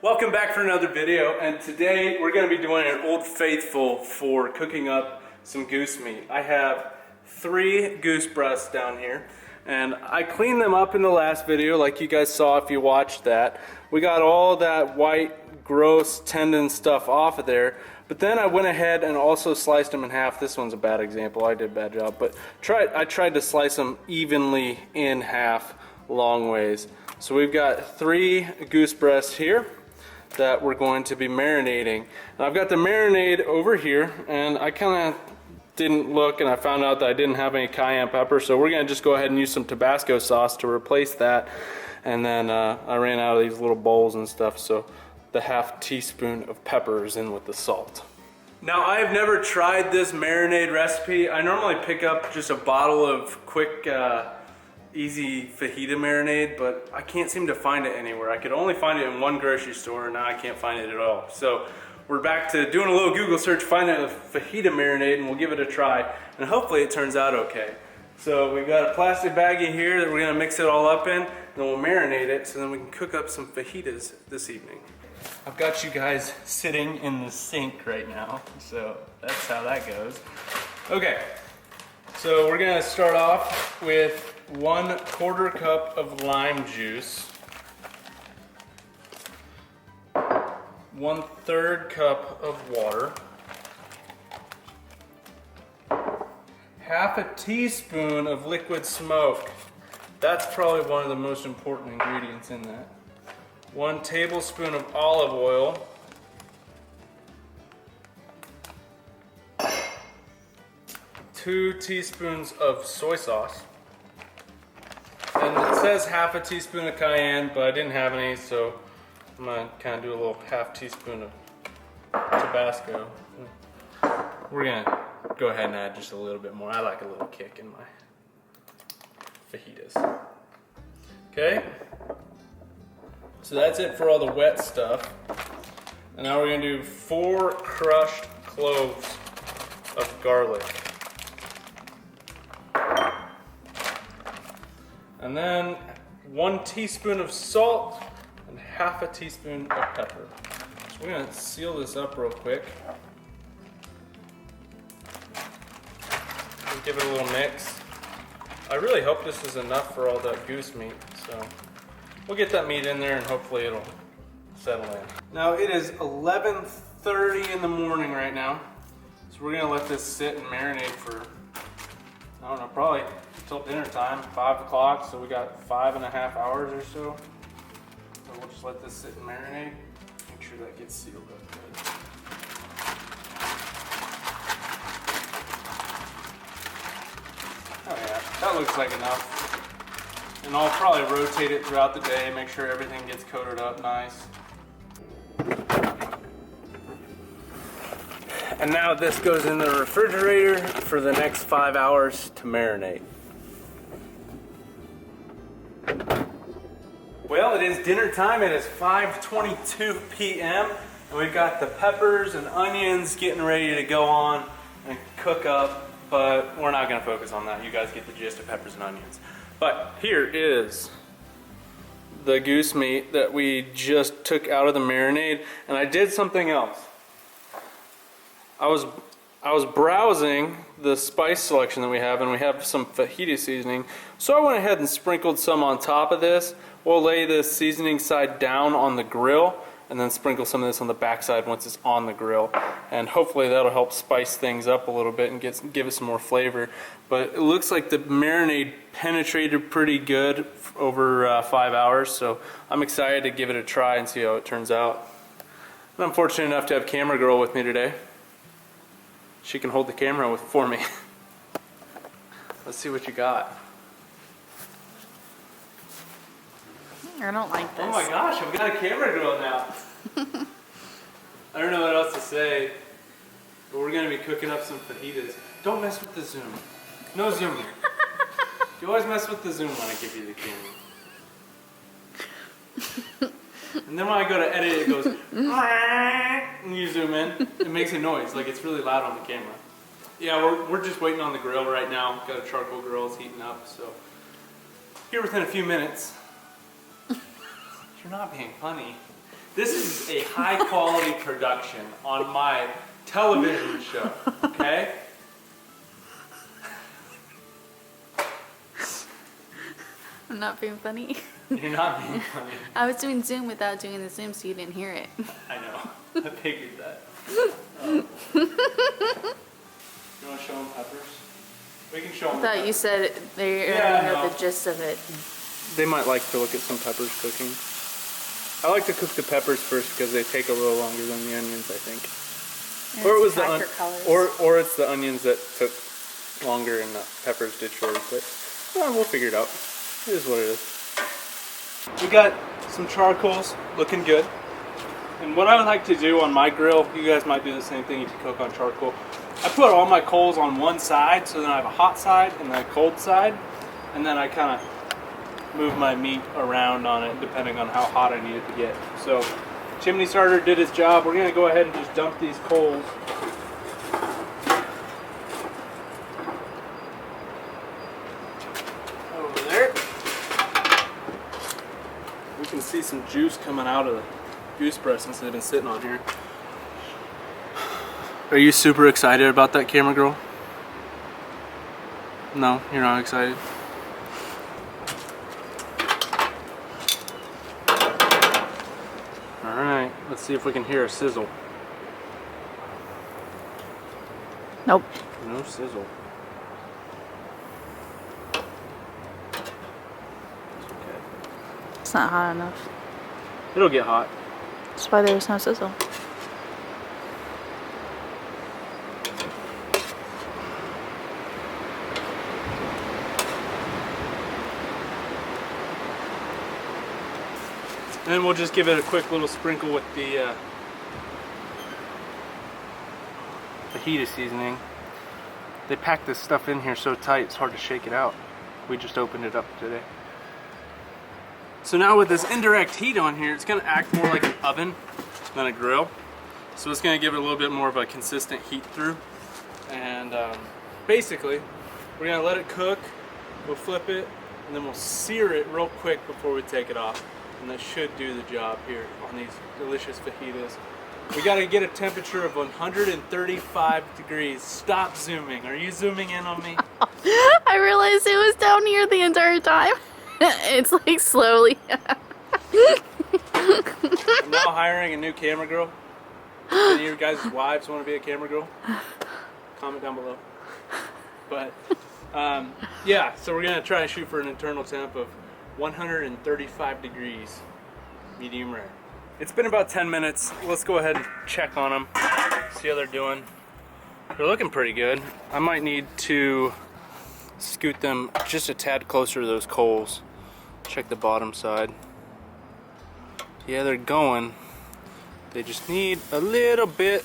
Welcome back for another video, and today we're going to be doing an Old Faithful for cooking up some goose meat. I have 3 goose breasts down here, and I cleaned them up in the last video like you guys saw if you watched that. We got all that white, gross tendon stuff off of there, but then I went ahead and also sliced them in half. This one's a bad example, I did a bad job, but I tried to slice them evenly in half long ways. So we've got 3 goose breasts here that we're going to be marinating. And I've got the marinade over here, and I kind of didn't look and I found out that I didn't have any cayenne pepper, so we're going to just go ahead and use some Tabasco sauce to replace that. And then I ran out of these little bowls and stuff, so the ½ teaspoon of pepper is in with the salt. Now, I've never tried this marinade recipe. I normally pick up just a bottle of quick easy fajita marinade, but I can't seem to find it anywhere. I could only find it in one grocery store, and now I can't find it at all. So we're back to doing a little Google search, finding a fajita marinade, and we'll give it a try, and hopefully it turns out okay. So we've got a plastic baggie here that we're gonna mix it all up in, and then we'll marinate it so then we can cook up some fajitas this evening. I've got you guys sitting in the sink right now, so that's how that goes. Okay, so we're gonna start off with 1/4 cup of lime juice, 1/3 cup of water, ½ teaspoon of liquid smoke. That's probably one of the most important ingredients in that. 1 tablespoon of olive oil, 2 teaspoons of soy sauce. And it says ½ teaspoon of cayenne, but I didn't have any, so I'm gonna kind of do a little ½ teaspoon of Tabasco. We're gonna go ahead and add just a little bit more. I like a little kick in my fajitas. Okay, so that's it for all the wet stuff. And now we're gonna do 4 crushed cloves of garlic. And then 1 teaspoon of salt and ½ teaspoon of pepper. So we're gonna seal this up real quick. We'll give it a little mix. I really hope this is enough for all that goose meat. So we'll get that meat in there and hopefully it'll settle in. Now it is 11:30 in the morning right now. So we're gonna let this sit and marinate for, I don't know, probably until dinner time, 5 o'clock, so we got 5.5 hours or so. So we'll just let this sit and marinate. Make sure that gets sealed up good. Oh yeah, that looks like enough. And I'll probably rotate it throughout the day, make sure everything gets coated up nice. And now this goes in the refrigerator for the next 5 hours to marinate. Well, it is dinner time. It is 5:22 p.m. and we've got the peppers and onions getting ready to go on and cook up, but we're not going to focus on that. You guys get the gist of peppers and onions. But here is the goose meat that we just took out of the marinade, and I did something else. I was browsing the spice selection that we have, and we have some fajita seasoning, so I went ahead and sprinkled some on top of this. We'll lay this seasoning side down on the grill and then sprinkle some of this on the back side once it's on the grill, and hopefully that'll help spice things up a little bit and give it some more flavor. But it looks like the marinade penetrated pretty good over 5 hours, so I'm excited to give it a try and see how it turns out. And I'm fortunate enough to have camera girl with me today. She can hold the camera for me. Let's see what you got. I don't like this. Oh my gosh, I've got a camera girl now. I don't know what else to say, but we're gonna be cooking up some fajitas. Don't mess with the zoom. No zooming. You always mess with the zoom when I give you the camera. And then when I go to edit, it goes, and you zoom in. It makes a noise, like it's really loud on the camera. Yeah, we're just waiting on the grill right now. Got a charcoal grill, it's heating up, so here within a few minutes. You're not being funny. This is a high quality production on my television show, okay? I'm not being funny. You're not being funny. I was doing Zoom without doing the Zoom, so you didn't hear it. I know. I figured that. You want to show them peppers? We can show them. I thought you said they know the gist of it. They might like to look at some peppers cooking. I like to cook the peppers first because they take a little longer than the onions, I think. And Or it was or it's the onions that took longer and the peppers did shorter. But we'll figure it out. It is what it is. We got some charcoals looking good. And what I would like to do on my grill, you guys might do the same thing if you cook on charcoal. I put all my coals on one side, so then I have a hot side and then a cold side, and then I kind of move my meat around on it depending on how hot I need it to get. So chimney starter did its job. We're going to go ahead and just dump these coals over there. We can see some juice coming out of the goose breast since they've been sitting on here. Are you super excited about that, camera girl? No, you're not excited. Alright, let's see if we can hear a sizzle. Nope. No sizzle. Okay. It's not hot enough. It'll get hot. That's why there was no sizzle. And then we'll just give it a quick little sprinkle with the fajita seasoning. They pack this stuff in here so tight it's hard to shake it out. We just opened it up today. So now with this indirect heat on here, it's going to act more like an oven than a grill. So it's going to give it a little bit more of a consistent heat through. And basically, we're going to let it cook, we'll flip it, and then we'll sear it real quick before we take it off. And that should do the job here on these delicious fajitas. We got to get a temperature of 135 degrees. Stop zooming. Are you zooming in on me? I realized it was down here the entire time. It's like slowly. I'm now hiring a new camera girl. Any of your guys' wives want to be a camera girl? Comment down below. But yeah, so we're gonna try and shoot for an internal temp of 135 degrees, medium rare. It's been about 10 minutes. Let's go ahead and check on them, see how they're doing. They're looking pretty good. I might need to scoot them just a tad closer to those coals. Check the bottom side. Yeah, they're going. They just need a little bit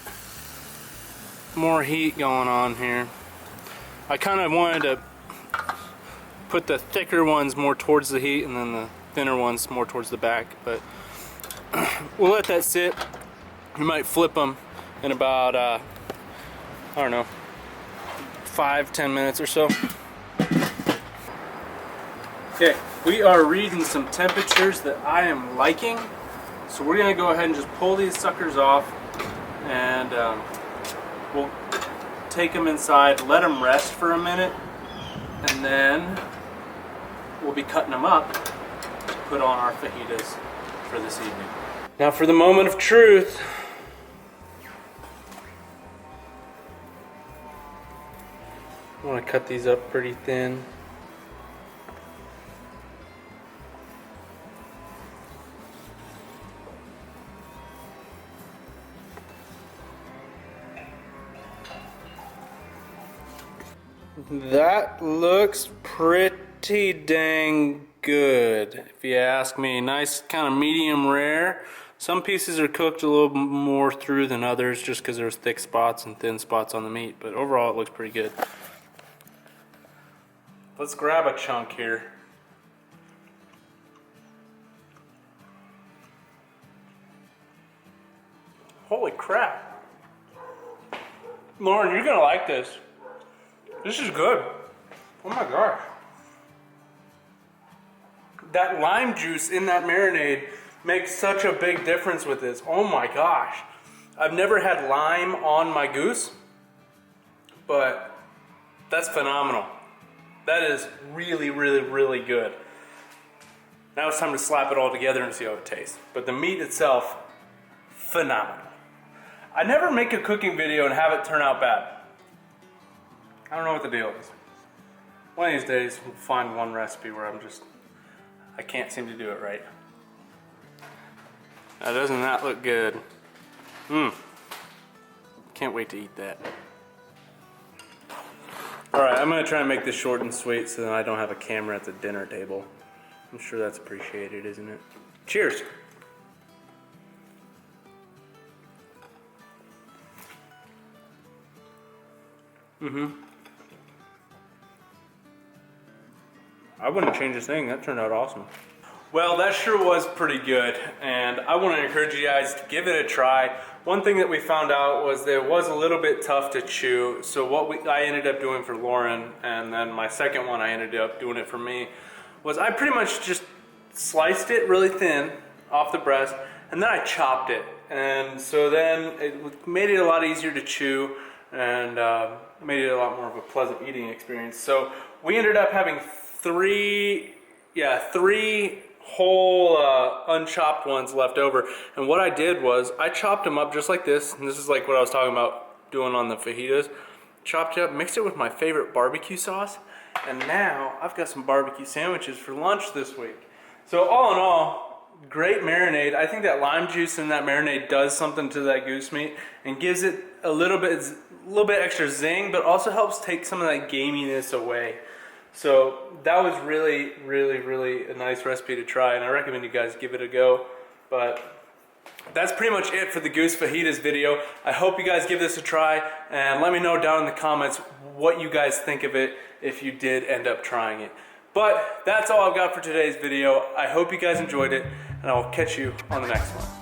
more heat going on here. I kind of wanted to put the thicker ones more towards the heat and then the thinner ones more towards the back, but we'll let that sit. We might flip them in about I don't know, 5-10 minutes or so. Okay, we are reading some temperatures that I am liking, so we're gonna go ahead and just pull these suckers off, and we'll take them inside, let them rest for a minute, and then we'll be cutting them up to put on our fajitas for this evening. Now for the moment of truth. I want to cut these up pretty thin. That looks pretty dang good, if you ask me. Nice kind of medium rare. Some pieces are cooked a little more through than others just because there's thick spots and thin spots on the meat, but overall it looks pretty good. Let's grab a chunk here. Holy crap. Lauren, you're gonna like this. This is good. Oh my gosh. That lime juice in that marinade makes such a big difference with this. Oh my gosh. I've never had lime on my goose, but that's phenomenal. That is really, really, really good. Now it's time to slap it all together and see how it tastes. But the meat itself, phenomenal. I never make a cooking video and have it turn out bad. I don't know what the deal is. One of these days, we'll find one recipe where I can't seem to do it right. Now, doesn't that look good? Can't wait to eat that. Alright, I'm gonna try and make this short and sweet so that I don't have a camera at the dinner table. I'm sure that's appreciated, isn't it? Cheers! I wouldn't change a thing. That turned out awesome. Well, that sure was pretty good, and I want to encourage you guys to give it a try. One thing that we found out was that it was a little bit tough to chew, so what I ended up doing for Lauren, and then my second one I ended up doing it for me, was I pretty much just sliced it really thin off the breast, and then I chopped it. And so then it made it a lot easier to chew, and made it a lot more of a pleasant eating experience. So we ended up having three whole unchopped ones left over. And what I did was I chopped them up just like this. And this is like what I was talking about doing on the fajitas. Chopped it up, mixed it with my favorite barbecue sauce. And now I've got some barbecue sandwiches for lunch this week. So all in all, great marinade. I think that lime juice in that marinade does something to that goose meat and gives it a little bit extra zing, but also helps take some of that gaminess away. So that was really, really, really a nice recipe to try, and I recommend you guys give it a go. But that's pretty much it for the Goose Fajitas video. I hope you guys give this a try, and let me know down in the comments what you guys think of it if you did end up trying it. But that's all I've got for today's video. I hope you guys enjoyed it, and I will catch you on the next one.